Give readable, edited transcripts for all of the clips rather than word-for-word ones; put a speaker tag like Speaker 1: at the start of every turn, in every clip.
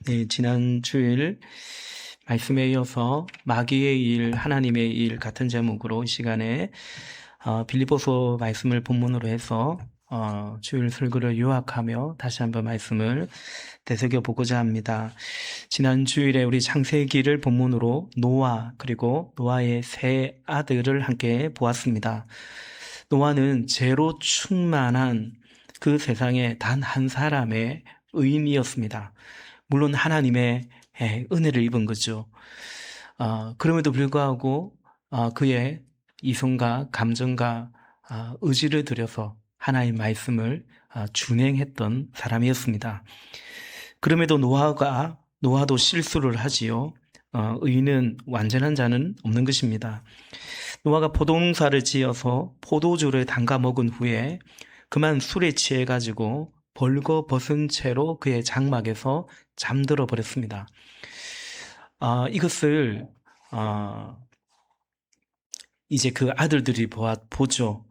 Speaker 1: 네, 지난 주일 말씀에 이어서 마귀의 일, 하나님의 일 같은 제목으로 이 시간에 빌립보서 말씀을 본문으로 해서 주일 설교를 요약하며 다시 한번 말씀을 되새겨 보고자 합니다. 지난 주일에 우리 창세기를 본문으로 노아 그리고 노아의 세 아들을 함께 보았습니다. 노아는 죄로 충만한 그 세상에 단 한 사람의 의인이었습니다. 물론 하나님의 은혜를 입은 거죠. 그럼에도 불구하고 그의 이성과 감정과 의지를 들여서 하나님의 말씀을 준행했던 사람이었습니다. 그럼에도 노아도 실수를 하지요. 의인은 완전한 자는 없는 것입니다. 노아가 포도농사를 지어서 포도주를 담가 먹은 후에 그만 술에 취해가지고 벌거벗은 채로 그의 장막에서 잠들어 버렸습니다. 이것을 이제 그 아들들이 보죠.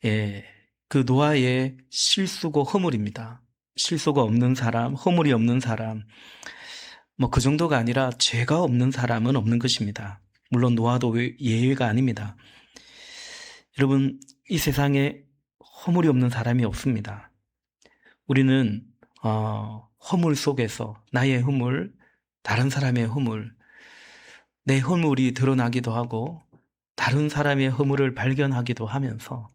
Speaker 1: 예, 그 노아의 실수고 허물입니다. 실수가 없는 사람, 허물이 없는 사람, 뭐 그 정도가 아니라 죄가 없는 사람은 없는 것입니다. 물론 노아도 예외가 아닙니다. 여러분, 이 세상에 허물이 없는 사람이 없습니다. 우리는 허물 속에서 나의 허물, 다른 사람의 허물, 내 허물이 드러나기도 하고 다른 사람의 허물을 발견하기도 하면서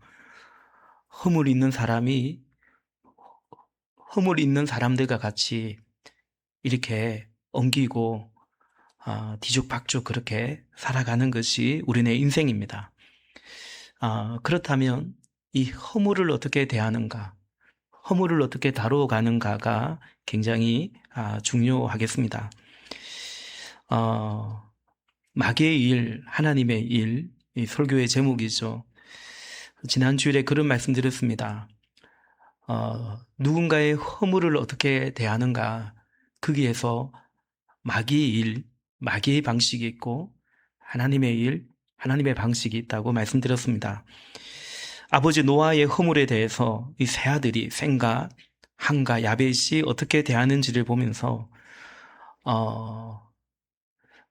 Speaker 1: 허물 있는 사람들과 같이 이렇게 엉기고 뒤죽박죽 그렇게 살아가는 것이 우리네 인생입니다. 그렇다면 이 허물을 어떻게 대하는가, 허물을 어떻게 다루어가는가가 굉장히 중요하겠습니다. 마귀의 일, 하나님의 일, 이 설교의 제목이죠. 지난 주일에 그런 말씀 드렸습니다. 누군가의 허물을 어떻게 대하는가, 거기에서 마귀의 일, 마귀의 방식이 있고 하나님의 일, 하나님의 방식이 있다고 말씀드렸습니다. 아버지 노아의 허물에 대해서 이 세 아들이 셈과 함과 야벳이 어떻게 대하는지를 보면서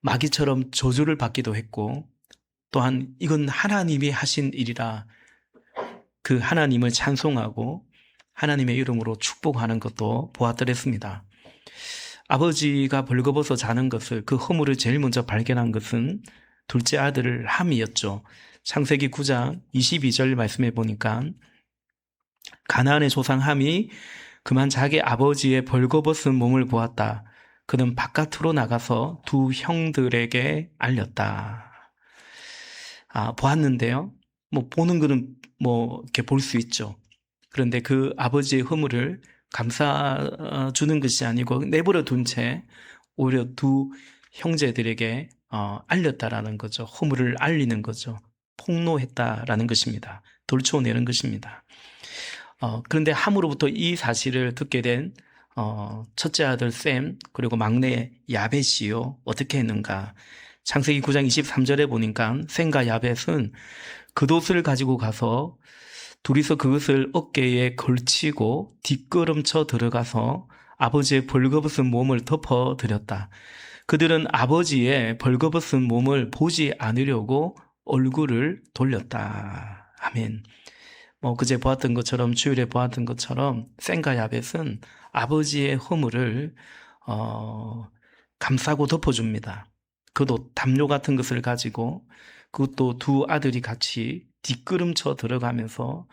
Speaker 1: 마귀처럼 저주를 받기도 했고 또한 이건 하나님이 하신 일이라 그 하나님을 찬송하고 하나님의 이름으로 축복하는 것도 보았더랬습니다. 아버지가 벌거벗어 자는 것을, 그 허물을 제일 먼저 발견한 것은 둘째 아들 함이었죠. 창세기 9장 22절 말씀해 보니까 가나안의 조상 함이 그만 자기 아버지의 벌거벗은 몸을 보았다. 그는 바깥으로 나가서 두 형들에게 알렸다. 보았는데요. 보는 거는 이렇게 볼 수 있죠. 그런데 그 아버지의 허물을 감싸주는 것이 아니고 내버려 둔 채 오히려 두 형제들에게 알렸다라는 거죠. 허물을 알리는 거죠. 폭로했다라는 것입니다. 돌쳐내는 것입니다. 그런데 함으로부터 이 사실을 듣게 된 첫째 아들 셈 그리고 막내 야벳이요 어떻게 했는가? 창세기 9장 23절에 보니까 셈과 야벳은 겉옷을 가지고 가서 둘이서 그것을 어깨에 걸치고 뒷걸음쳐 들어가서 아버지의 벌거벗은 몸을 덮어드렸다. 그들은 아버지의 벌거벗은 몸을 보지 않으려고 얼굴을 돌렸다. 아멘. 그제 보았던 것처럼, 주일에 보았던 것처럼 셈과 야벳은 아버지의 허물을 감싸고 덮어줍니다. 그도 담요 같은 것을 가지고 그것도 두 아들이 같이 뒷걸음쳐 들어가면서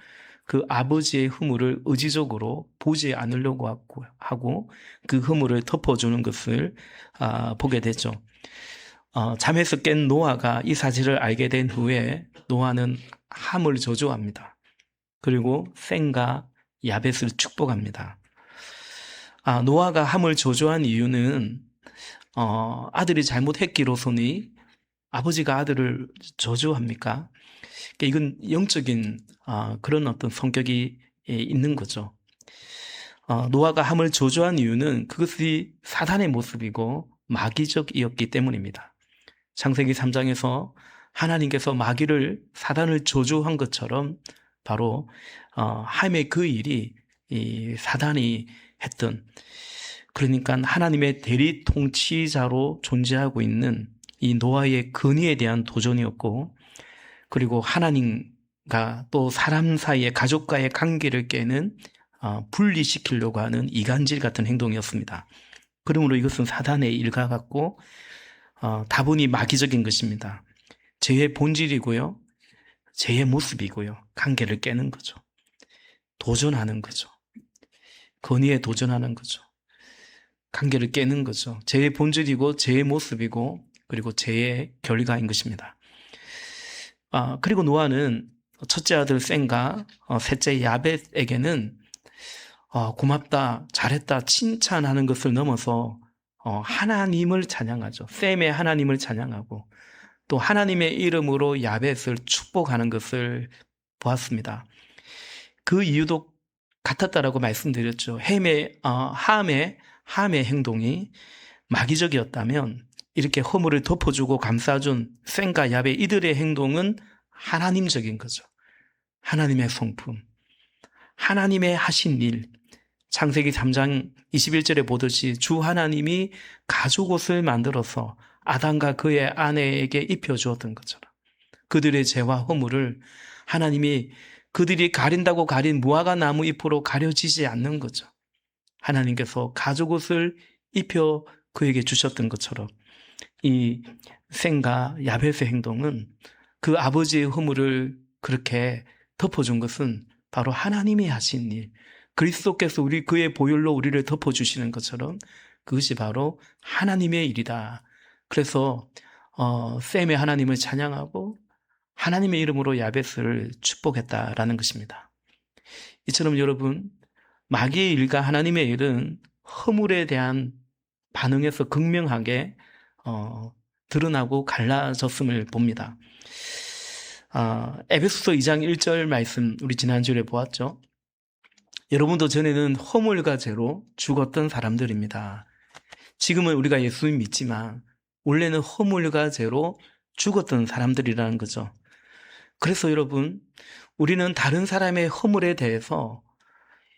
Speaker 1: 그 아버지의 허물을 의지적으로 보지 않으려고 하고 그 허물을 덮어주는 것을 보게 되죠. 잠에서 깬 노아가 이 사실을 알게 된 후에 노아는 함을 저주합니다. 그리고 셈과 야벳을 축복합니다. 노아가 함을 저주한 이유는 아들이 잘못했기로서니 아버지가 아들을 저주합니까? 이건 영적인 그런 어떤 성격이 있는 거죠. 노아가 함을 저주한 이유는 그것이 사단의 모습이고 마귀적이었기 때문입니다. 창세기 3장에서 하나님께서 사단을 저주한 것처럼 바로 함의 그 일이 이 사단이 했던 그러니까 하나님의 대리 통치자로 존재하고 있는 이 노아의 근위에 대한 도전이었고, 그리고 하나님과 또 사람 사이의 가족과의 관계를 깨는 분리시키려고 하는 이간질 같은 행동이었습니다. 그러므로 이것은 사단의 일과 같고 다분히 마귀적인 것입니다. 죄의 본질이고요, 죄의 모습이고요, 관계를 깨는 거죠. 도전하는 거죠. 권위에 도전하는 거죠. 관계를 깨는 거죠. 죄의 본질이고 죄의 모습이고 그리고 죄의 결과인 것입니다. 그리고 노아는 첫째 아들 셈과 셋째 야벳에게는 고맙다, 잘했다, 칭찬하는 것을 넘어서 하나님을 찬양하죠. 셈의 하나님을 찬양하고 또 하나님의 이름으로 야벳을 축복하는 것을 보았습니다. 그 이유도 같았다라고 말씀드렸죠. 함의 행동이 마귀적이었다면 이렇게 허물을 덮어주고 감싸준 셈과 야벳 이들의 행동은 하나님적인 거죠. 하나님의 성품, 하나님의 하신 일. 창세기 3장 21절에 보듯이 주 하나님이 가죽옷을 만들어서 아담과 그의 아내에게 입혀주었던 것처럼 그들의 죄와 허물을 하나님이 그들이 가린다고 가린 무화과 나무 잎으로 가려지지 않는 거죠. 하나님께서 가죽옷을 입혀 그에게 주셨던 것처럼 이 셈과 야벳의 행동은 그 아버지의 허물을 그렇게 덮어준 것은 바로 하나님이 하신 일, 그리스도께서 그의 보혈로 우리를 덮어주시는 것처럼 그것이 바로 하나님의 일이다. 그래서 셈의 하나님을 찬양하고 하나님의 이름으로 야벳을 축복했다라는 것입니다. 이처럼 여러분, 마귀의 일과 하나님의 일은 허물에 대한 반응에서 극명하게 드러나고 갈라졌음을 봅니다. 에베소서 2장 1절 말씀 우리 지난주에 보았죠. 여러분도 전에는 허물과 죄로 죽었던 사람들입니다. 지금은 우리가 예수님 믿지만 원래는 허물과 죄로 죽었던 사람들이라는 거죠. 그래서 여러분, 우리는 다른 사람의 허물에 대해서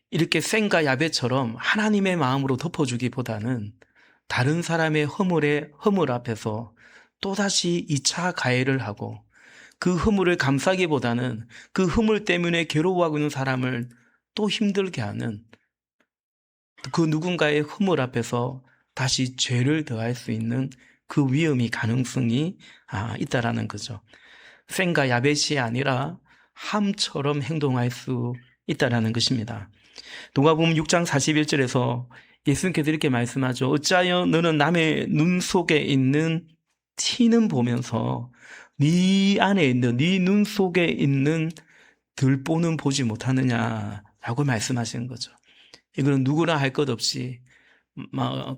Speaker 1: 이렇게 셈과 야벳처럼 하나님의 마음으로 덮어주기보다는 다른 사람의 허물 앞에서 또다시 2차 가해를 하고 그 허물을 감싸기보다는 그 허물 때문에 괴로워하고 있는 사람을 또 힘들게 하는 그 누군가의 허물 앞에서 다시 죄를 더할 수 있는 그 위험이 가능성이 있다라는 거죠. 셈과 야벳이 아니라 함처럼 행동할 수 있다라는 것입니다. 누가복음 6장 41절에서 예수님께서 이렇게 말씀하죠. 어찌하여 너는 남의 눈 속에 있는 티는 보면서 네 안에 있는, 네 눈 속에 있는 들보는 보지 못하느냐라고 말씀하시는 거죠. 이거는 누구나 할 것 없이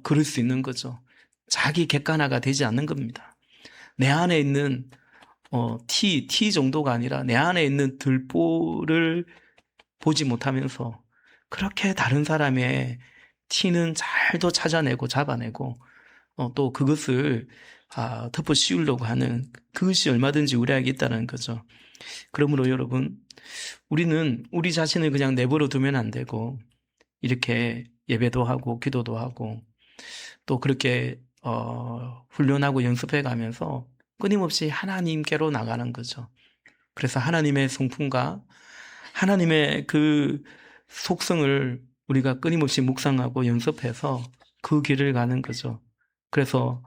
Speaker 1: 그럴 수 있는 거죠. 자기 객관화가 되지 않는 겁니다. 내 안에 있는 티 정도가 아니라 내 안에 있는 들보를 보지 못하면서 그렇게 다른 사람의 티는 잘도 찾아내고 잡아내고 또 그것을 덮어 씌우려고 하는 그것이 얼마든지 우리에게 있다는 거죠. 그러므로 여러분, 우리는 우리 자신을 그냥 내버려 두면 안 되고 이렇게 예배도 하고 기도도 하고 또 그렇게 훈련하고 연습해 가면서 끊임없이 하나님께로 나가는 거죠. 그래서 하나님의 성품과 하나님의 그 속성을 우리가 끊임없이 묵상하고 연습해서 그 길을 가는 거죠. 그래서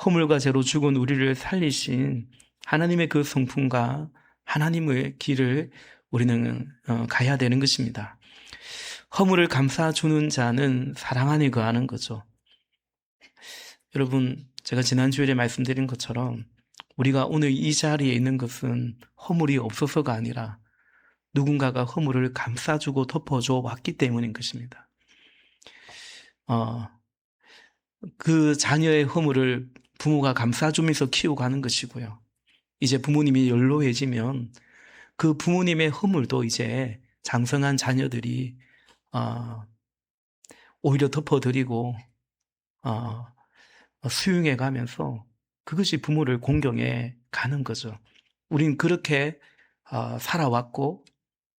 Speaker 1: 허물과 죄로 죽은 우리를 살리신 하나님의 그 성품과 하나님의 길을 우리는 가야 되는 것입니다. 허물을 감싸주는 자는 사랑 안에 거하는 거죠. 여러분, 제가 지난주에 말씀드린 것처럼 우리가 오늘 이 자리에 있는 것은 허물이 없어서가 아니라 누군가가 허물을 감싸주고 덮어줘 왔기 때문인 것입니다. 그 자녀의 허물을 부모가 감싸주면서 키워가는 것이고요. 이제 부모님이 연로해지면 그 부모님의 허물도 이제 장성한 자녀들이 오히려 덮어드리고 수용해 가면서 그것이 부모를 공경해 가는 거죠. 우린 그렇게 살아왔고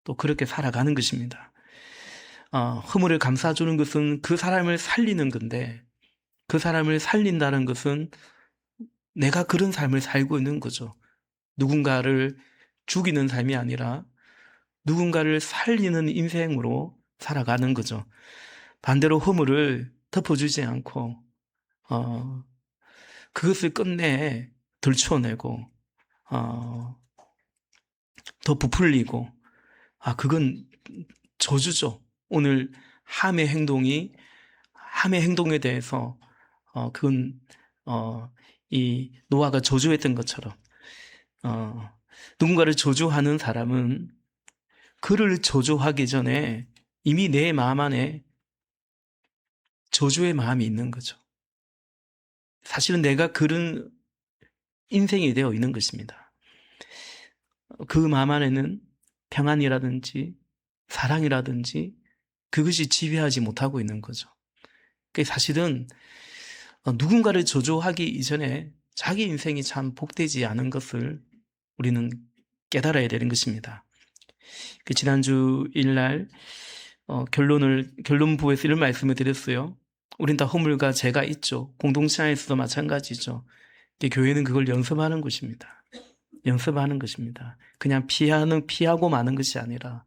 Speaker 1: 또 그렇게 살아가는 것입니다. 허물을 감싸주는 것은 그 사람을 살리는 건데, 그 사람을 살린다는 것은 내가 그런 삶을 살고 있는 거죠. 누군가를 죽이는 삶이 아니라 누군가를 살리는 인생으로 살아가는 거죠. 반대로 허물을 덮어주지 않고 그것을 끝내 들춰내고 더 부풀리고, 그건 저주죠. 오늘 함의 행동에 대해서 그건 이 노아가 저주했던 것처럼 누군가를 저주하는 사람은 그를 저주하기 전에 이미 내 마음 안에 저주의 마음이 있는 거죠. 사실은 내가 그런 인생이 되어 있는 것입니다. 그 마음 안에는 평안이라든지 사랑이라든지 그것이 지배하지 못하고 있는 거죠. 사실은 누군가를 저주하기 이전에 자기 인생이 참 복되지 않은 것을 우리는 깨달아야 되는 것입니다. 지난주 일날 결론부에서 이런 말씀을 드렸어요. 우린 다 허물과 죄가 있죠. 공동체 안에서도 마찬가지죠. 교회는 그걸 연습하는 것입니다. 연습하는 것입니다. 그냥 피하고 마는 것이 아니라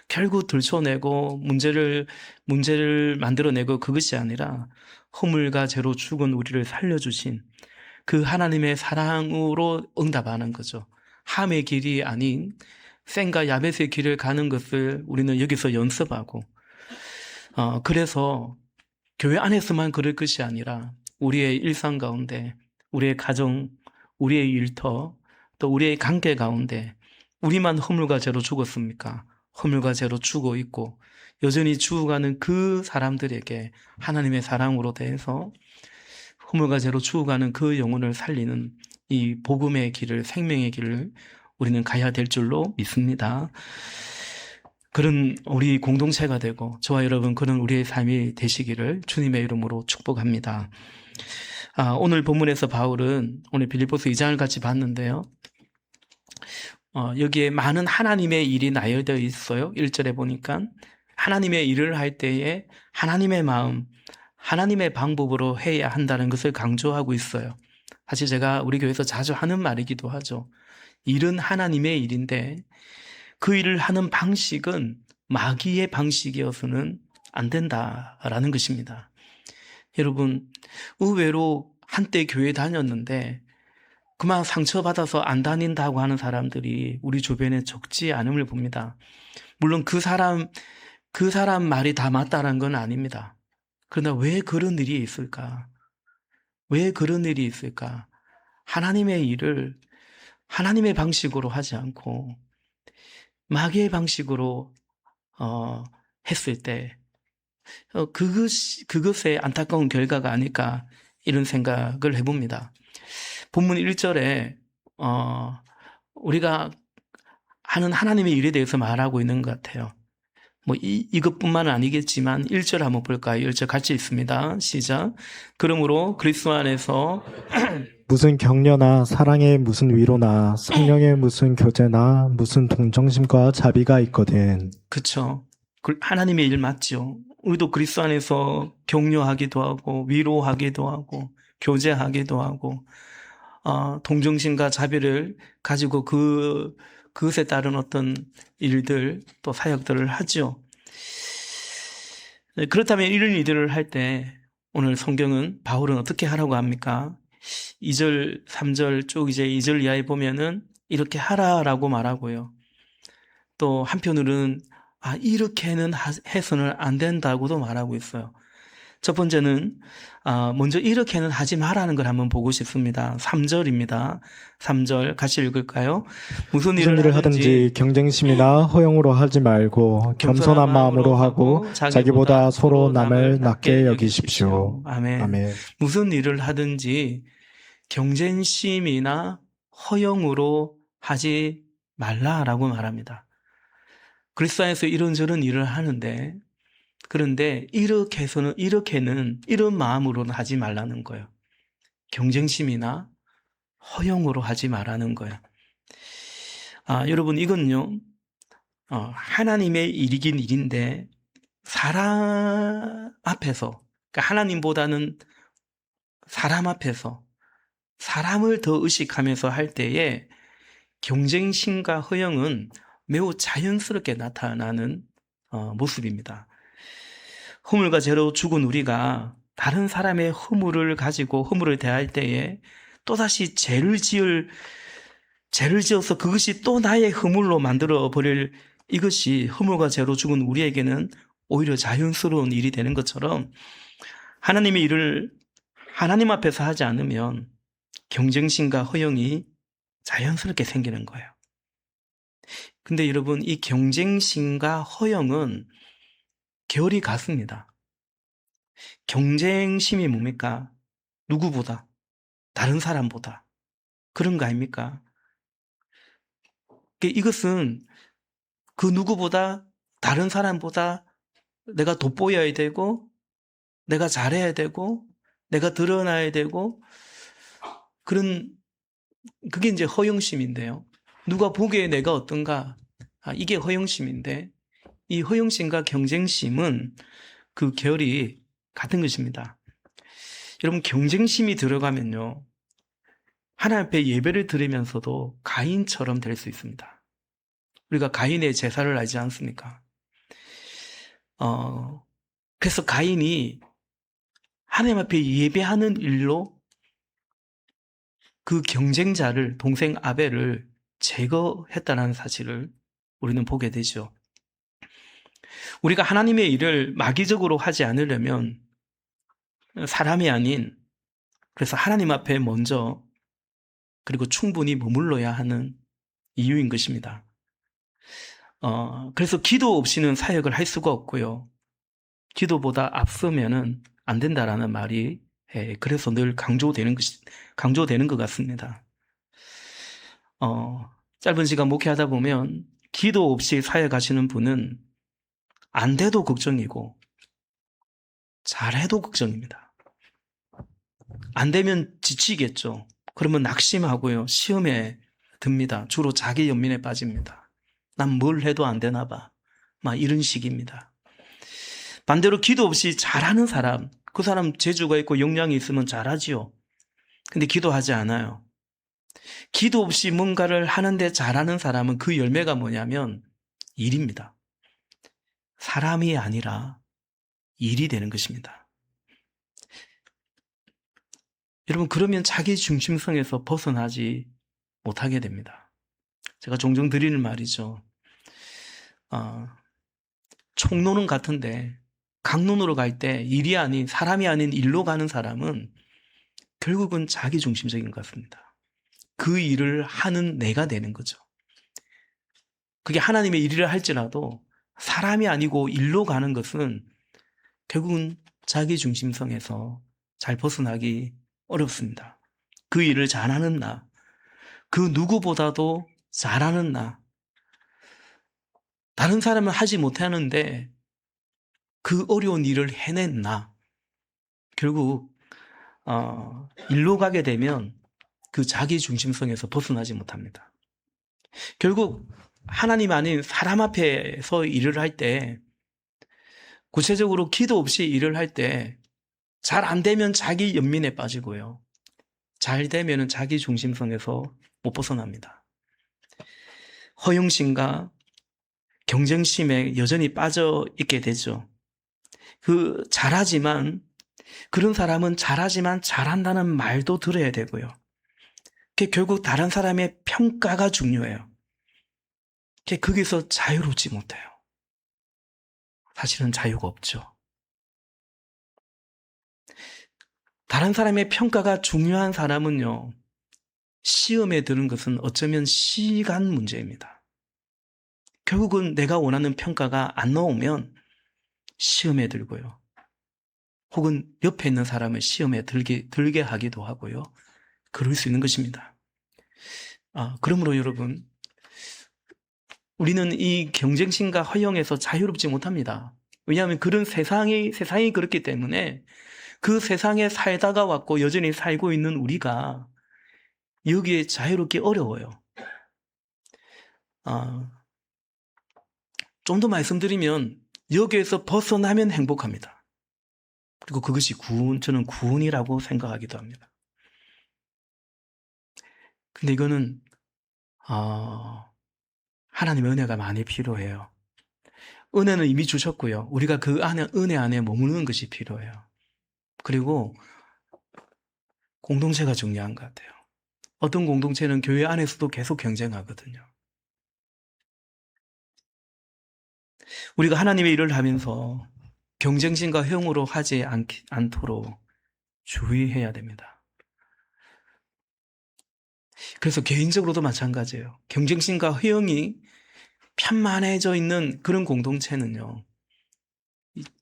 Speaker 1: 결국 들춰내고 문제를 만들어내고 그것이 아니라 허물과 죄로 죽은 우리를 살려주신 그 하나님의 사랑으로 응답하는 거죠. 함의 길이 아닌 센과 야벳의 길을 가는 것을 우리는 여기서 연습하고, 그래서 교회 안에서만 그럴 것이 아니라 우리의 일상 가운데, 우리의 가정, 우리의 일터, 또 우리의 관계 가운데 우리만 허물과 죄로 죽었습니까? 허물과 죄로 죽어 있고 여전히 죽어가는 그 사람들에게 하나님의 사랑으로 대해서 허물과 죄로 죽어가는 그 영혼을 살리는 이 복음의 길을, 생명의 길을 우리는 가야 될 줄로 믿습니다. 그런 우리 공동체가 되고 저와 여러분 그런 우리의 삶이 되시기를 주님의 이름으로 축복합니다. 오늘 본문에서 바울은 오늘 빌립보서 2장을 같이 봤는데요. 여기에 많은 하나님의 일이 나열되어 있어요. 1절에 보니까 하나님의 일을 할 때에 하나님의 마음, 하나님의 방법으로 해야 한다는 것을 강조하고 있어요. 사실 제가 우리 교회에서 자주 하는 말이기도 하죠. 일은 하나님의 일인데 그 일을 하는 방식은 마귀의 방식이어서는 안 된다라는 것입니다. 여러분, 의외로 한때 교회 다녔는데 그만 상처받아서 안 다닌다고 하는 사람들이 우리 주변에 적지 않음을 봅니다. 물론 그 사람 말이 다 맞다는 건 아닙니다. 그러나 왜 그런 일이 있을까? 왜 그런 일이 있을까? 하나님의 일을 하나님의 방식으로 하지 않고 마귀의 방식으로 했을 때 그것의 안타까운 결과가 아닐까 이런 생각을 해봅니다. 본문 1절에 우리가 하는 하나님의 일에 대해서 말하고 있는 것 같아요. 이것뿐만은 아니겠지만 1절 한번 볼까요? 1절 같이 읽습니다. 시작. 그러므로 그리스도 안에서
Speaker 2: 무슨 격려나 사랑의 무슨 위로나 성령의 무슨 교제나 무슨 동정심과 자비가 있거든.
Speaker 1: 그쵸. 하나님의 일 맞죠. 우리도 그리스도 안에서 격려하기도 하고 위로하기도 하고 교제하기도 하고 동정심과 자비를 가지고 그것에 따른 어떤 일들 또 사역들을 하죠. 그렇다면 이런 일들을 할 때 오늘 성경은 바울은 어떻게 하라고 합니까? 2절, 3절 쭉 이제 2절 이하에 보면은 이렇게 하라라고 말하고요. 또 한편으로는 이렇게는 해서는 안 된다고도 말하고 있어요. 첫 번째는 먼저 이렇게는 하지 말라는 걸 한번 보고 싶습니다. 3절입니다. 3절 같이 읽을까요? 무슨 일을
Speaker 2: 하든지 경쟁심이나 허용으로 하지 말고 겸손한 마음으로 하고 자기보다 서로 남을 낮게 여기십시오.
Speaker 1: 아멘.
Speaker 2: 아멘.
Speaker 1: 무슨 일을 하든지 경쟁심이나 허용으로 하지 말라라고 말합니다. 그리스도 안에서 이런저런 일을 하는데 그런데 이렇게는 이런 마음으로는 하지 말라는 거예요. 경쟁심이나 허용으로 하지 말라는 거예요. 여러분 이건요 하나님의 일이긴 일인데 사람 앞에서, 그러니까 하나님보다는 사람 앞에서 사람을 더 의식하면서 할 때에 경쟁심과 허영은 매우 자연스럽게 나타나는 모습입니다. 허물과 죄로 죽은 우리가 다른 사람의 허물을 가지고 허물을 대할 때에 또다시 죄를 지어서 그것이 또 나의 허물로 만들어 버릴, 이것이 허물과 죄로 죽은 우리에게는 오히려 자연스러운 일이 되는 것처럼 하나님의 일을 하나님 앞에서 하지 않으면 경쟁심과 허영이 자연스럽게 생기는 거예요. 근데 여러분, 이 경쟁심과 허영은 결이 같습니다. 경쟁심이 뭡니까? 누구보다, 다른 사람보다. 그런 거 아닙니까? 이것은 그 누구보다, 다른 사람보다 내가 돋보여야 되고, 내가 잘해야 되고, 내가 드러나야 되고, 그게 이제 허영심인데요. 누가 보기에 내가 어떤가? 이게 허영심인데, 이 허영심과 경쟁심은 그 결이 같은 것입니다. 여러분, 경쟁심이 들어가면요, 하나님 앞에 예배를 드리면서도 가인처럼 될 수 있습니다. 우리가 가인의 제사를 알지 않습니까? 그래서 가인이 하나님 앞에 예배하는 일로 그 경쟁자를, 동생 아벨을 제거했다는 사실을 우리는 보게 되죠. 우리가 하나님의 일을 마귀적으로 하지 않으려면 사람이 아닌, 그래서 하나님 앞에 먼저 그리고 충분히 머물러야 하는 이유인 것입니다. 그래서 기도 없이는 사역을 할 수가 없고요. 기도보다 앞서면은 안 된다라는 말이 그래서 늘 강조되는 것 같습니다. 짧은 시간 목회하다 보면 기도 없이 사역하시는 분은 안 돼도 걱정이고 잘해도 걱정입니다. 안 되면 지치겠죠. 그러면 낙심하고요. 시험에 듭니다. 주로 자기 연민에 빠집니다. 난 뭘 해도 안 되나 봐. 막 이런 식입니다. 반대로 기도 없이 잘하는 사람, 그 사람 재주가 있고 역량이 있으면 잘하지요. 근데 기도하지 않아요. 기도 없이 뭔가를 하는데 잘하는 사람은 그 열매가 뭐냐면 일입니다. 사람이 아니라 일이 되는 것입니다. 여러분, 그러면 자기 중심성에서 벗어나지 못하게 됩니다. 제가 종종 드리는 말이죠. 총로는 같은데 강론으로 갈 때 일이 아닌, 사람이 아닌 일로 가는 사람은 결국은 자기 중심적인 것 같습니다. 그 일을 하는 내가 되는 거죠. 그게 하나님의 일이라 할지라도 사람이 아니고 일로 가는 것은 결국은 자기 중심성에서 잘 벗어나기 어렵습니다. 그 일을 잘하는 나, 그 누구보다도 잘하는 나, 다른 사람은 하지 못하는데 그 어려운 일을 해낸 나, 결국 일로 가게 되면 그 자기 중심성에서 벗어나지 못합니다. 결국 하나님 아닌 사람 앞에서 일을 할 때, 구체적으로 기도 없이 일을 할 때 잘 안 되면 자기 연민에 빠지고요. 잘 되면 자기 중심성에서 못 벗어납니다. 허영심과 경쟁심에 여전히 빠져 있게 되죠. 그런 사람은 잘하지만 잘한다는 말도 들어야 되고요. 결국 다른 사람의 평가가 중요해요. 거기서 자유롭지 못해요. 사실은 자유가 없죠. 다른 사람의 평가가 중요한 사람은요, 시험에 드는 것은 어쩌면 시간 문제입니다. 결국은 내가 원하는 평가가 안 나오면 시험에 들고요. 혹은 옆에 있는 사람을 시험에 들게 하기도 하고요. 그럴 수 있는 것입니다. 그러므로 여러분, 우리는 이 경쟁심과 허영에서 자유롭지 못합니다. 왜냐하면 그런 세상이 그렇기 때문에 그 세상에 살다가 왔고 여전히 살고 있는 우리가 여기에 자유롭기 어려워요. 좀 더 말씀드리면 여기에서 벗어나면 행복합니다. 그리고 그것이 저는 구원이라고 생각하기도 합니다. 근데 이거는 하나님의 은혜가 많이 필요해요. 은혜는 이미 주셨고요. 우리가 그 안에 은혜 안에 머무르는 것이 필요해요. 그리고 공동체가 중요한 것 같아요. 어떤 공동체는 교회 안에서도 계속 경쟁하거든요. 우리가 하나님의 일을 하면서 경쟁심과 허용으로 하지 않도록 주의해야 됩니다. 그래서 개인적으로도 마찬가지예요. 경쟁심과 허용이 편만해져 있는 그런 공동체는요,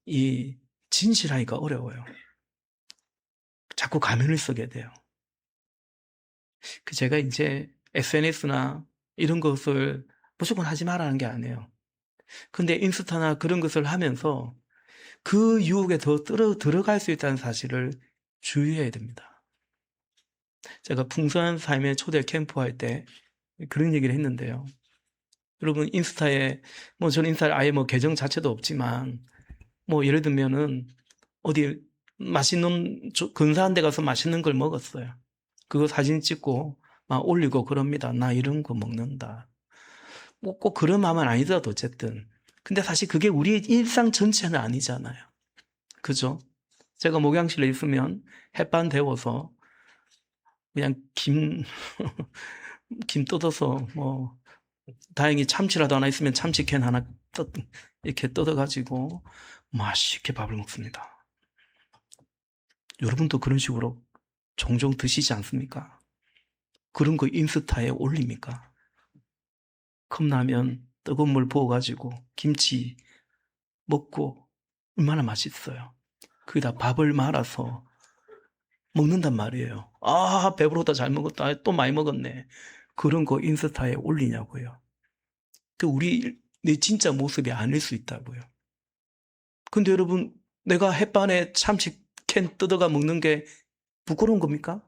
Speaker 1: 이 진실하기가 어려워요. 자꾸 가면을 쓰게 돼요. 제가 이제 SNS나 이런 것을 무조건 하지 말라는 게 아니에요. 근데 인스타나 그런 것을 하면서 그 유혹에 더 들어갈 수 있다는 사실을 주의해야 됩니다. 제가 풍성한 삶의 초대 캠프 할 때 그런 얘기를 했는데요. 여러분, 인스타에, 저는 인스타에 아예 계정 자체도 없지만, 예를 들면은, 어디 근사한 데 가서 맛있는 걸 먹었어요. 그거 사진 찍고, 막 올리고 그럽니다. 나 이런 거 먹는다. 꼭 그런 마음은 아니더라도 어쨌든. 근데 사실 그게 우리의 일상 전체는 아니잖아요. 그죠? 제가 목욕실에 있으면 햇반 데워서 그냥 김 뜯어서 다행히 참치라도 하나 있으면 참치캔 하나 이렇게 뜯어가지고 맛있게 밥을 먹습니다. 여러분도 그런 식으로 종종 드시지 않습니까? 그런 거 인스타에 올립니까? 컵라면 뜨거운 물 부어가지고 김치 먹고 얼마나 맛있어요. 거기다 밥을 말아서 먹는단 말이에요. 아, 배부르다, 잘 먹었다, 또 많이 먹었네. 그런 거 인스타에 올리냐고요. 내 진짜 모습이 아닐 수 있다고요. 근데 여러분, 내가 햇반에 참치캔 뜯어가 먹는 게 부끄러운 겁니까?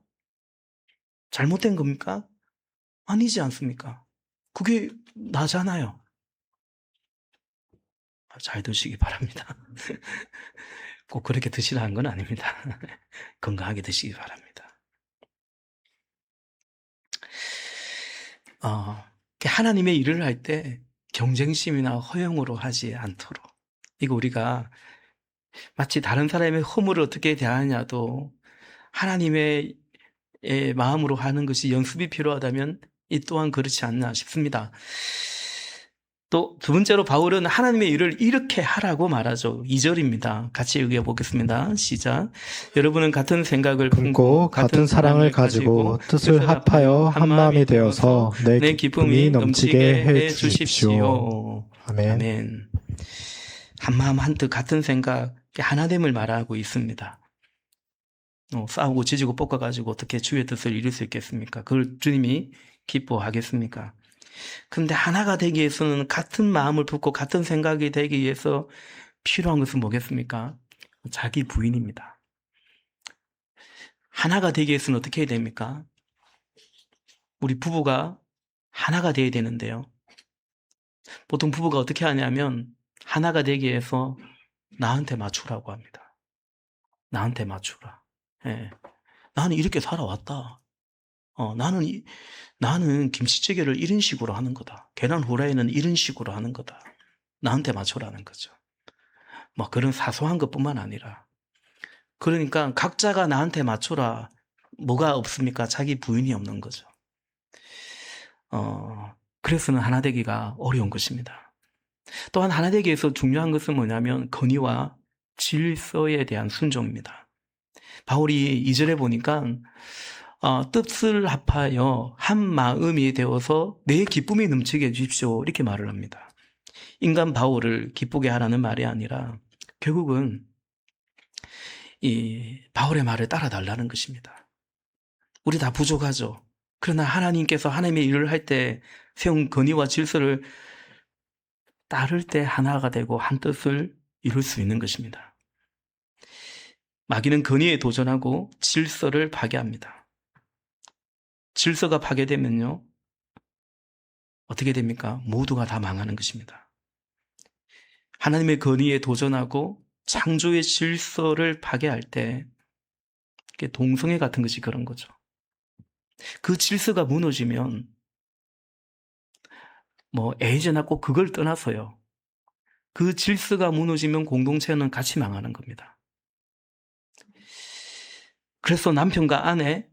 Speaker 1: 잘못된 겁니까? 아니지 않습니까? 그게 나잖아요. 잘 드시기 바랍니다. 꼭 그렇게 드시라는 건 아닙니다. 건강하게 드시기 바랍니다. 하나님의 일을 할 때 경쟁심이나 허용으로 하지 않도록. 이거 우리가 마치 다른 사람의 허물을 어떻게 대하느냐도 하나님의 마음으로 하는 것이 연습이 필요하다면 이 또한 그렇지 않나 싶습니다. 또 두 번째로 바울은 하나님의 일을 이렇게 하라고 말하죠. 2절입니다. 같이 읽어보겠습니다. 시작. 여러분은 같은 생각을
Speaker 2: 품고 같은 사랑을 가지고 뜻을 합하여 한 마음이 되어서 내 기쁨이 넘치게 해 주십시오. 아멘.
Speaker 1: 아멘. 한 마음 한 뜻 같은 생각, 하나됨을 말하고 있습니다. 싸우고 지지고 볶아가지고 어떻게 주의 뜻을 이룰 수 있겠습니까? 그걸 주님이 기뻐하겠습니까? 근데 하나가 되기 위해서는 같은 마음을 품고 같은 생각이 되기 위해서 필요한 것은 뭐겠습니까? 자기 부인입니다. 하나가 되기 위해서는 어떻게 해야 됩니까? 우리 부부가 하나가 되어야 되는데요. 보통 부부가 어떻게 하냐면 하나가 되기 위해서 나한테 맞추라고 합니다. 나한테 맞추라. 예. 나는 이렇게 살아왔다. 나는 김치찌개를 이런 식으로 하는 거다. 계란 후라이는 이런 식으로 하는 거다. 나한테 맞춰라는 거죠. 그런 사소한 것뿐만 아니라. 그러니까 각자가 나한테 맞춰라. 뭐가 없습니까? 자기 부인이 없는 거죠. 그래서는 하나 되기가 어려운 것입니다. 또한 하나 되기 위해서 중요한 것은 뭐냐면 권위와 질서에 대한 순종입니다. 바울이 2절에 보니까 뜻을 합하여 한 마음이 되어서 내 기쁨이 넘치게 해주십시오. 이렇게 말을 합니다. 인간 바울을 기쁘게 하라는 말이 아니라 결국은 이 바울의 말을 따라달라는 것입니다. 우리 다 부족하죠. 그러나 하나님께서 하나님의 일을 할 때 세운 권위와 질서를 따를 때 하나가 되고 한 뜻을 이룰 수 있는 것입니다. 마귀는 권위에 도전하고 질서를 파괴합니다. 질서가 파괴되면요, 어떻게 됩니까? 모두가 다 망하는 것입니다. 하나님의 권위에 도전하고 창조의 질서를 파괴할 때 그게 동성애 같은 것이 그런 거죠. 그 질서가 무너지면 뭐 에이즈나 꼭 그걸 떠나서요. 그 질서가 무너지면 공동체는 같이 망하는 겁니다. 그래서 남편과 아내,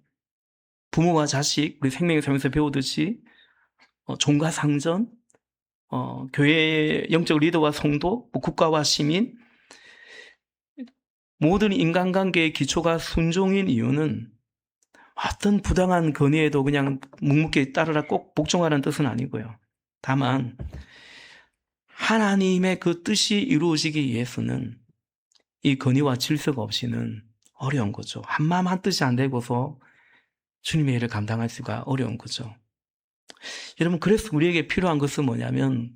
Speaker 1: 부모와 자식, 우리 생명의 삶에서 배우듯이 종과 상전, 교회 영적 리더와 성도, 뭐 국가와 시민, 모든 인간관계의 기초가 순종인 이유는 어떤 부당한 건의에도 그냥 묵묵히 따르라 꼭 복종하라는 뜻은 아니고요. 다만 하나님의 그 뜻이 이루어지기 위해서는 이 건의와 질서가 없이는 어려운 거죠. 한마음 한뜻이 안 되고서 주님의 일을 감당할 수가 어려운 거죠. 여러분, 그래서 우리에게 필요한 것은 뭐냐면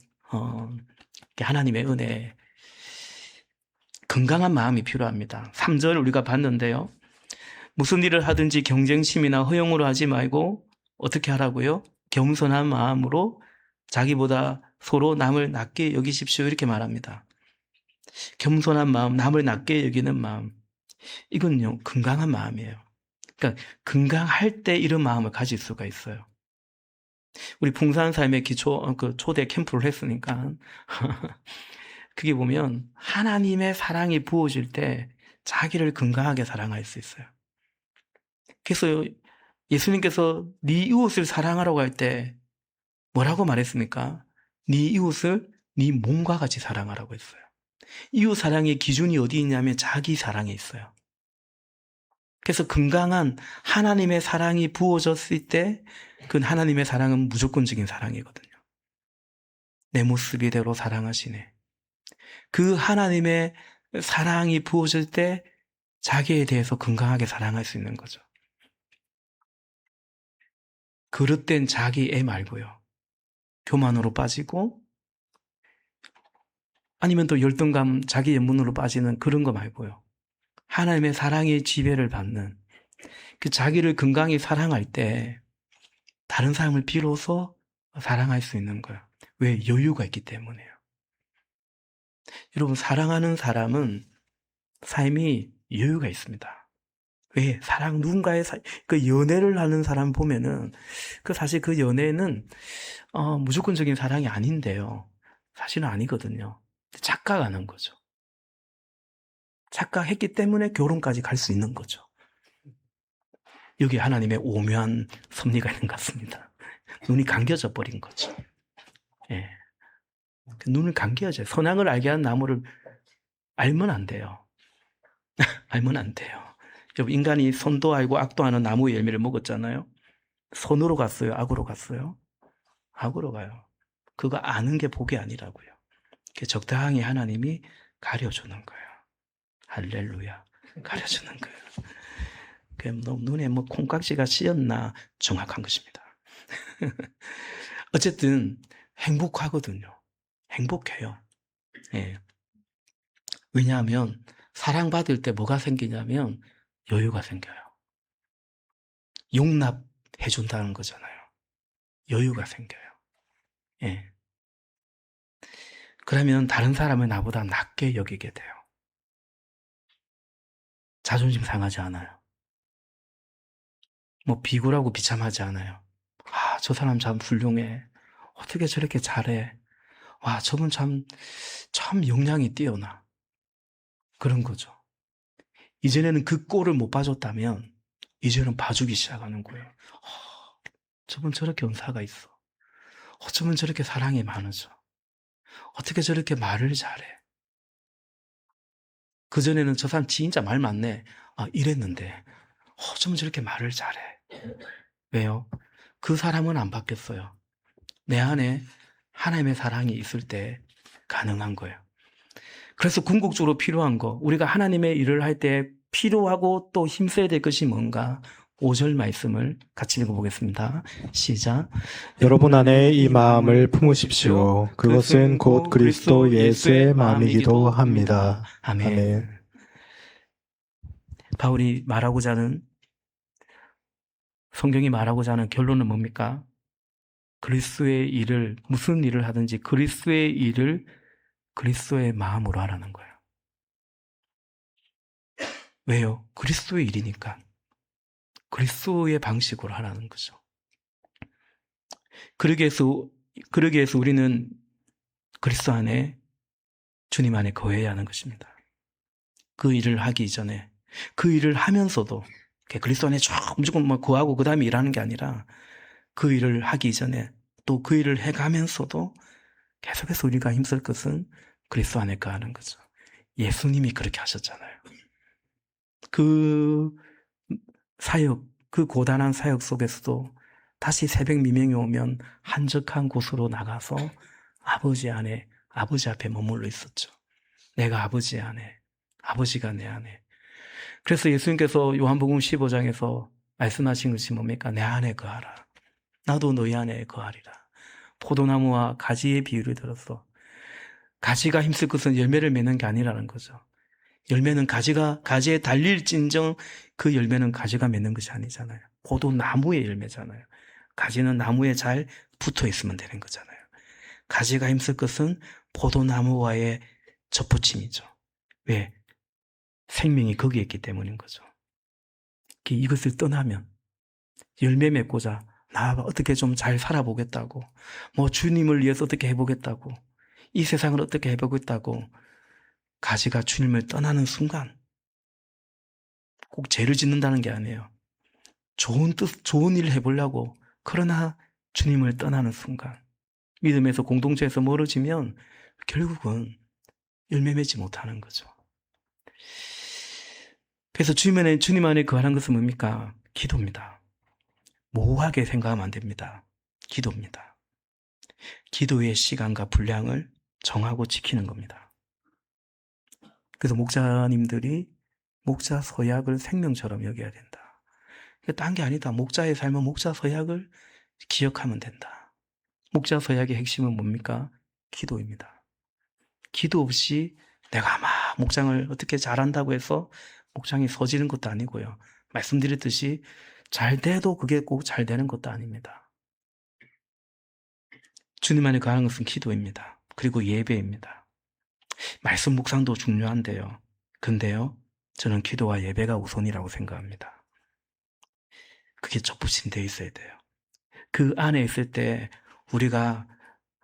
Speaker 1: 하나님의 은혜, 건강한 마음이 필요합니다. 3절 우리가 봤는데요. 무슨 일을 하든지 경쟁심이나 허용으로 하지 말고 어떻게 하라고요? 겸손한 마음으로 자기보다 서로 남을 낮게 여기십시오. 이렇게 말합니다. 겸손한 마음, 남을 낮게 여기는 마음. 이건요, 건강한 마음이에요. 그러니까 건강할 때 이런 마음을 가질 수가 있어요. 우리 풍성한 삶의 기초, 초대 캠프를 했으니까 그게 보면 하나님의 사랑이 부어질 때 자기를 건강하게 사랑할 수 있어요. 그래서 예수님께서 네 이웃을 사랑하라고 할 때 뭐라고 말했습니까? 네 이웃을 네 몸과 같이 사랑하라고 했어요. 이웃 사랑의 기준이 어디 있냐면 자기 사랑에 있어요. 그래서 건강한 하나님의 사랑이 부어졌을 때 그 하나님의 사랑은 무조건적인 사랑이거든요. 내 모습 이대로 사랑하시네. 그 하나님의 사랑이 부어질 때 자기에 대해서 건강하게 사랑할 수 있는 거죠. 그릇된 자기 애 말고요. 교만으로 빠지고 아니면 또 열등감, 자기 연문으로 빠지는 그런 거 말고요. 하나님의 사랑의 지배를 받는 그 자기를 건강히 사랑할 때 다른 사람을 비로소 사랑할 수 있는 거예요. 왜? 여유가 있기 때문에요. 여러분, 사랑하는 사람은 삶이 여유가 있습니다. 왜? 누군가의 그 연애를 하는 사람 보면은 사실 그 연애는 무조건적인 사랑이 아닌데요. 사실은 아니거든요. 착각하는 거죠. 착각했기 때문에 결혼까지 갈 수 있는 거죠. 여기 하나님의 오묘한 섭리가 있는 것 같습니다. 눈이 감겨져 버린 거죠. 예. 눈을 감겨져요. 선악을 알게 한 나무를 알면 안 돼요. 알면 안 돼요. 여러분, 인간이 선도 알고 악도 아는 나무의 열매를 먹었잖아요. 선으로 갔어요? 악으로 갔어요? 악으로 가요. 그거 아는 게 복이 아니라고요. 적당히 하나님이 가려주는 거예요. 할렐루야. 가려주는 거예요. 눈에 뭐 콩깍지가 씌었나 정확한 것입니다. 어쨌든 행복하거든요. 행복해요. 예. 왜냐하면 사랑받을 때 뭐가 생기냐면 여유가 생겨요. 용납해 준다는 거잖아요. 여유가 생겨요. 예. 그러면 다른 사람을 나보다 낮게 여기게 돼요. 자존심 상하지 않아요. 뭐 비굴하고 비참하지 않아요. 아, 저 사람 참 훌륭해. 어떻게 저렇게 잘해. 와, 저분 참 역량이 뛰어나. 그런 거죠. 이전에는 그 꼴을 못 봐줬다면 이제는 봐주기 시작하는 거예요. 저분 저렇게 은사가 있어. 어쩌면 저렇게 사랑이 많아져. 어떻게 저렇게 말을 잘해. 그전에는 저 사람 진짜 말 많네. 이랬는데 어쩌면 저렇게 말을 잘해. 왜요? 그 사람은 안 바뀌었어요. 내 안에 하나님의 사랑이 있을 때 가능한 거예요. 그래서 궁극적으로 필요한 거, 우리가 하나님의 일을 할 때 필요하고 또 힘써야 될 것이 뭔가? 5절 말씀을 같이 읽어보겠습니다. 시작.
Speaker 2: 여러분 안에 이 마음을 품으십시오. 그것은 곧 그리스도 예수의 마음이기도 합니다.
Speaker 1: 아멘.
Speaker 2: 아멘.
Speaker 1: 바울이 말하고자 하는, 성경이 말하고자 하는 결론은 뭡니까? 그리스도의 일을, 무슨 일을 하든지 그리스도의 일을 그리스도의 마음으로 하라는 거예요. 왜요? 그리스도의 일이니까. 그리스도의 방식으로 하라는 거죠. 그러기 위해서 우리는 그리스도 안에, 주님 안에 거해야 하는 것입니다. 그 일을 하기 이전에, 그 일을 하면서도, 그리스도 안에 쭉 무조건 거하고 그 다음에 일하는 게 아니라, 그 일을 하기 이전에, 또 그 일을 해가면서도 계속해서 우리가 힘쓸 것은 그리스도 안에 거하는 거죠. 예수님이 그렇게 하셨잖아요. 그 사역, 그 고단한 사역 속에서도 다시 새벽 미명이 오면 한적한 곳으로 나가서 아버지 앞에 머물러 있었죠. 내가 아버지 안에, 아버지가 내 안에. 그래서 예수님께서 요한복음 15장에서 말씀하신 것이 뭡니까? 내 안에 거하라. 나도 너희 안에 거하리라. 포도나무와 가지의 비유를 들어서, 가지가 힘쓸 것은 열매를 맺는 게 아니라는 거죠. 열매는 가지에 달릴진정 그 열매는 가지가 맺는 것이 아니잖아요. 포도나무의 열매잖아요. 가지는 나무에 잘 붙어 있으면 되는 거잖아요. 가지가 힘쓸 것은 포도나무와의 접붙임이죠. 왜? 생명이 거기에 있기 때문인 거죠. 이것을 떠나면 열매 맺고자 나 어떻게 좀 잘 살아보겠다고, 주님을 위해서 어떻게 해보겠다고, 이 세상을 어떻게 해보겠다고 가지가 주님을 떠나는 순간, 꼭 죄를 짓는다는 게 아니에요. 좋은 일을 해보려고, 그러나 주님을 떠나는 순간, 믿음에서 공동체에서 멀어지면 결국은 열매 맺지 못하는 거죠. 그래서 주님 안에 거하는 것은 뭡니까? 기도입니다. 모호하게 생각하면 안 됩니다. 기도입니다. 기도의 시간과 분량을 정하고 지키는 겁니다. 그래서 목자님들이 목자 서약을 생명처럼 여겨야 된다. 딴 게 아니다. 목자의 삶은 목자 서약을 기억하면 된다. 목자 서약의 핵심은 뭡니까? 기도입니다. 기도 없이 내가 막 목장을 어떻게 잘한다고 해서 목장이 서지는 것도 아니고요. 말씀드렸듯이 잘 돼도 그게 꼭 잘 되는 것도 아닙니다. 주님 안에 거하는 것은 기도입니다. 그리고 예배입니다. 말씀 묵상도 중요한데요. 근데요, 저는 기도와 예배가 우선이라고 생각합니다. 그게 접붙임되어 있어야 돼요. 그 안에 있을 때 우리가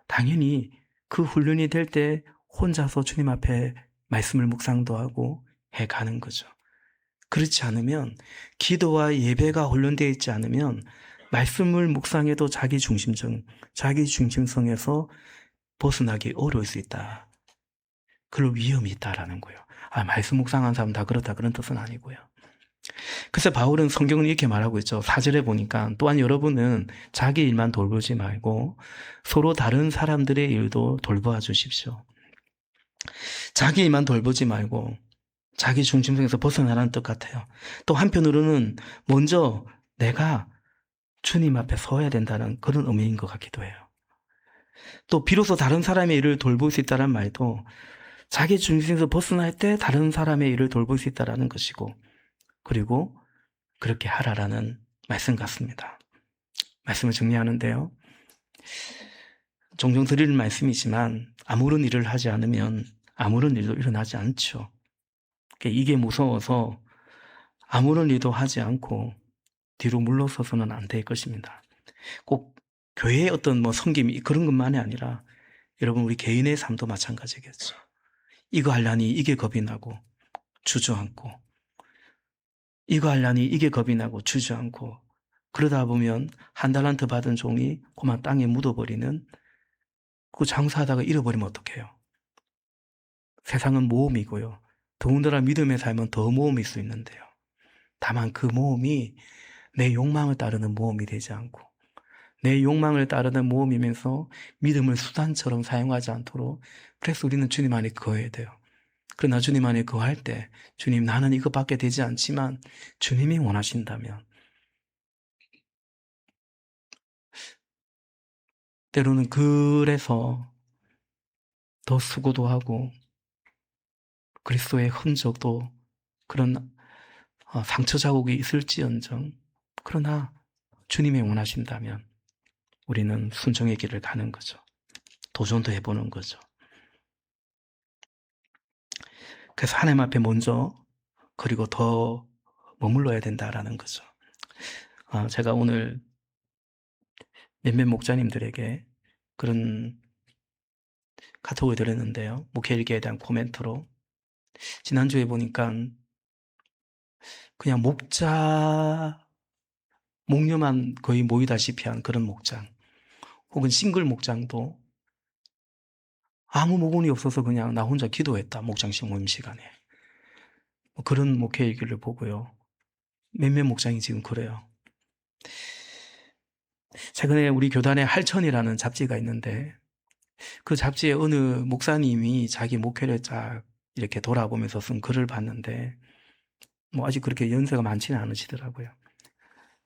Speaker 1: 당연히 그 훈련이 될 때 혼자서 주님 앞에 말씀을 묵상도 하고 해가는 거죠. 그렇지 않으면, 기도와 예배가 훈련되어 있지 않으면 말씀을 묵상해도 자기 중심성에서 벗어나기 어려울 수 있다. 그럴 위험이 있다라는 거예요. 말씀 묵상한 사람 다 그렇다, 그런 뜻은 아니고요. 그래서 바울은 성경을 이렇게 말하고 있죠. 4절에 보니까, 또한 여러분은 자기 일만 돌보지 말고 서로 다른 사람들의 일도 돌보아 주십시오. 자기 일만 돌보지 말고 자기 중심성에서 벗어나라는 뜻 같아요. 또 한편으로는 먼저 내가 주님 앞에 서야 된다는 그런 의미인 것 같기도 해요. 또 비로소 다른 사람의 일을 돌볼 수 있다는 말도 자기 중심에서 벗어날 때 다른 사람의 일을 돌볼 수 있다는 것이고, 그리고 그렇게 하라라는 말씀 같습니다. 말씀을 정리하는데요, 종종 드리는 말씀이지만 아무런 일을 하지 않으면 아무런 일도 일어나지 않죠. 이게 무서워서 아무런 일도 하지 않고 뒤로 물러서서는 안 될 것입니다. 꼭 교회의 어떤 섬김이 그런 것만이 아니라 여러분 우리 개인의 삶도 마찬가지겠죠. 이거 하려니 이게 겁이 나고 주저앉고, 이거 하려니 이게 겁이 나고 주저앉고, 그러다 보면 한 달란트 받은 종이 그만 땅에 묻어버리는, 그 장사하다가 잃어버리면 어떡해요? 세상은 모험이고요. 더군다나 믿음의 삶은 더 모험일 수 있는데요. 다만 그 모험이 내 욕망을 따르는 모험이 되지 않고, 내 욕망을 따르는 모험이면서 믿음을 수단처럼 사용하지 않도록, 그래서 우리는 주님 안에 거해야 돼요. 그러나 주님 안에 거할 때, 주님 나는 이것밖에 되지 않지만 주님이 원하신다면, 때로는 그래서 더 수고도 하고 그리스도의 흔적도, 그런 상처 자국이 있을지언정, 그러나 주님이 원하신다면 우리는 순종의 길을 가는 거죠. 도전도 해보는 거죠. 그래서 하나님 앞에 먼저 그리고 더 머물러야 된다라는 거죠. 제가 오늘 몇몇 목자님들에게 그런 카톡을 드렸는데요. 목회일기에 대한 코멘트로. 지난주에 보니까 그냥 목자, 목녀만 거의 모이다시피 한 그런 목장, 혹은 싱글 목장도 아무 모건이 없어서 그냥 나 혼자 기도했다. 목장식 모임 시간에. 그런 목회일기를 보고요. 몇몇 목장이 지금 그래요. 최근에 우리 교단에 할천이라는 잡지가 있는데 그 잡지에 어느 목사님이 자기 목회를 쫙 이렇게 돌아보면서 쓴 글을 봤는데 뭐 아직 그렇게 연세가 많지는 않으시더라고요.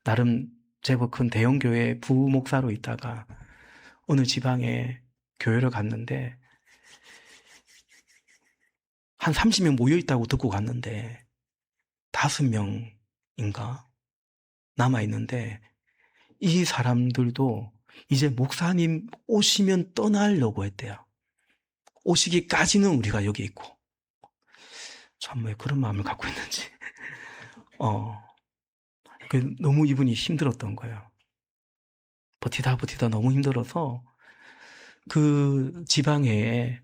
Speaker 1: 나름 제법 큰 대형 교회 부목사로 있다가 어느 지방에 교회를 갔는데 한 30명 모여 있다고 듣고 갔는데 5명인가 남아 있는데 이 사람들도 이제 목사님 오시면 떠나려고 했대요. 오시기까지는 우리가 여기 있고. 참 왜 그런 마음을 갖고 있는지. 너무 이분이 힘들었던 거예요. 버티다 너무 힘들어서 그 지방에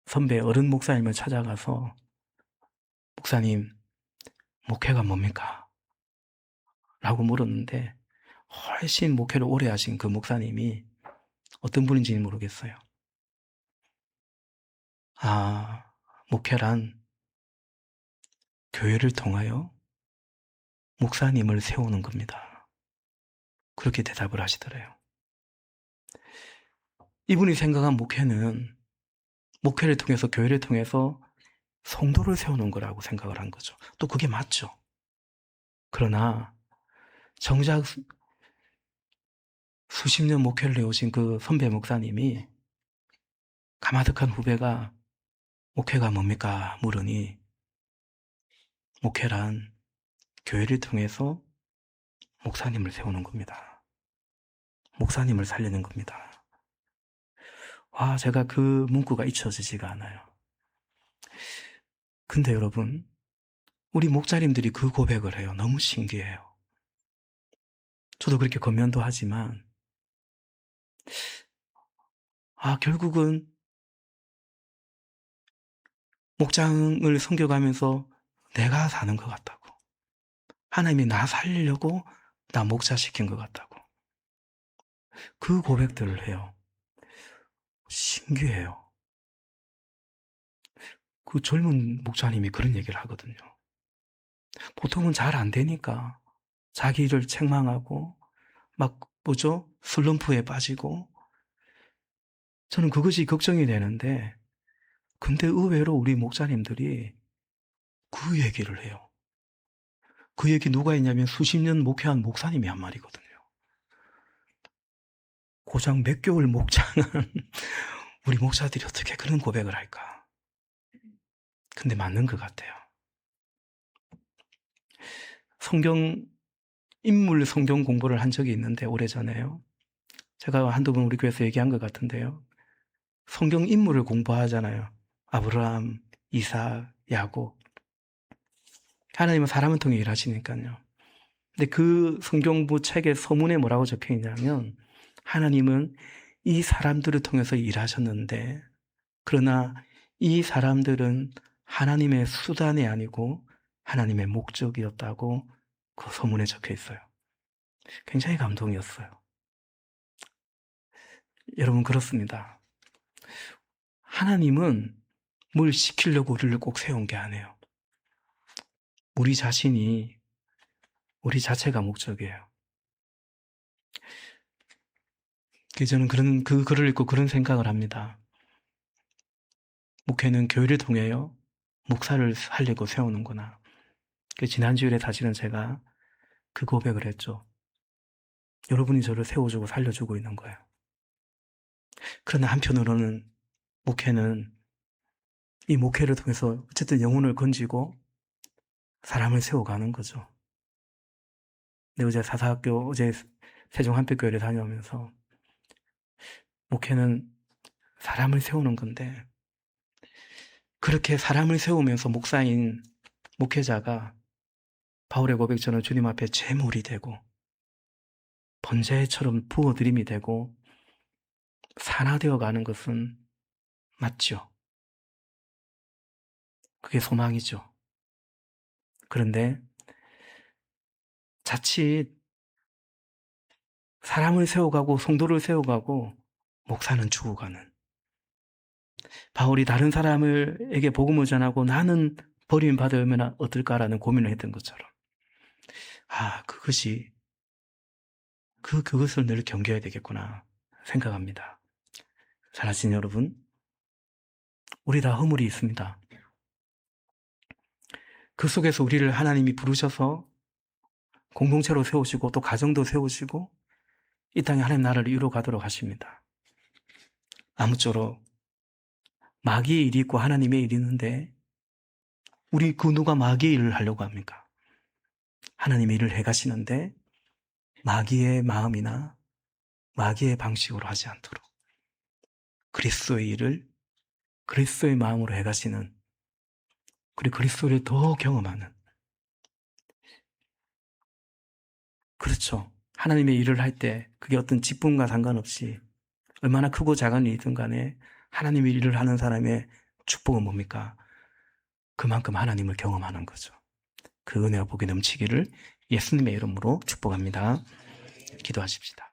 Speaker 1: 선배 어른 목사님을 찾아가서 목사님 목회가 뭡니까? 라고 물었는데 훨씬 목회를 오래 하신 그 목사님이 어떤 분인지는 모르겠어요. 목회란 교회를 통하여 목사님을 세우는 겁니다. 그렇게 대답을 하시더래요. 이분이 생각한 목회는 목회를 통해서 교회를 통해서 성도를 세우는 거라고 생각을 한 거죠. 또 그게 맞죠. 그러나 정작 수십 년 목회를 해오신 그 선배 목사님이 가마득한 후배가 목회가 뭡니까? 물으니 목회란 교회를 통해서 목사님을 세우는 겁니다. 목사님을 살리는 겁니다. 제가 그 문구가 잊혀지지가 않아요. 근데 여러분, 우리 목자님들이 그 고백을 해요. 너무 신기해요. 저도 그렇게 권면도 하지만 결국은 목장을 섬겨가면서 내가 사는 것 같다고. 하나님이 나 살리려고 나 목자시킨 것 같다고. 그 고백들을 해요. 신기해요. 그 젊은 목자님이 그런 얘기를 하거든요. 보통은 잘 안 되니까 자기를 책망하고 슬럼프에 빠지고 저는 그것이 걱정이 되는데 근데 의외로 우리 목자님들이 그 얘기를 해요. 그 얘기 누가 했냐면 수십 년 목회한 목사님이 한 말이거든요. 고작 몇 개월 목장은 우리 목사들이 어떻게 그런 고백을 할까? 근데 맞는 것 같아요. 인물 성경 공부를 한 적이 있는데 오래전에요. 제가 한두 번 우리 교회에서 얘기한 것 같은데요. 성경 인물을 공부하잖아요. 아브라함, 이삭, 야곱. 하나님은 사람을 통해 일하시니까요. 근데 그 성경부 책의 서문에 뭐라고 적혀 있냐면 하나님은 이 사람들을 통해서 일하셨는데 그러나 이 사람들은 하나님의 수단이 아니고 하나님의 목적이었다고 그 서문에 적혀 있어요. 굉장히 감동이었어요. 여러분 그렇습니다. 하나님은 뭘 시키려고 우리를 꼭 세운 게 아니에요. 우리 자체가 목적이에요. 저는 그 글을 읽고 그런 생각을 합니다. 목회는 교회를 통해요. 목사를 살리고 세우는구나. 지난주일에 사실은 제가 그 고백을 했죠. 여러분이 저를 세워주고 살려주고 있는 거예요. 그러나 한편으로는 목회는 이 목회를 통해서 어쨌든 영혼을 건지고 사람을 세워가는 거죠. 어제 어제 세종한빛교회를 다녀오면서 목회는 사람을 세우는 건데 그렇게 사람을 세우면서 목사인 목회자가 바울의 고백처럼 주님 앞에 제물이 되고 번제처럼 부어드림이 되고 산화되어 가는 것은 맞죠. 그게 소망이죠. 그런데 자칫 사람을 세워가고 성도를 세워가고 목사는 죽어가는, 바울이 다른 사람에게 복음을 전하고 나는 버림받으면 어떨까라는 고민을 했던 것처럼, 그것을 늘 경계해야 되겠구나 생각합니다. 사랑하시는 여러분, 우리 다 허물이 있습니다. 그 속에서 우리를 하나님이 부르셔서 공동체로 세우시고 또 가정도 세우시고 이 땅에 하나님 나라를 이루어 가도록 하십니다. 아무쪼록 마귀의 일이 있고 하나님의 일이 있는데 우리 그 누가 마귀의 일을 하려고 합니까? 하나님의 일을 해가시는데 마귀의 마음이나 마귀의 방식으로 하지 않도록 그리스도의 일을 그리스도의 마음으로 해가시는, 그리고 그리스도를 더 경험하는, 그렇죠. 하나님의 일을 할 때 그게 어떤 직분과 상관없이 얼마나 크고 작은 일이든 간에 하나님의 일을 하는 사람의 축복은 뭡니까? 그만큼 하나님을 경험하는 거죠. 그 은혜와 복이 넘치기를 예수님의 이름으로 축복합니다. 기도하십시다.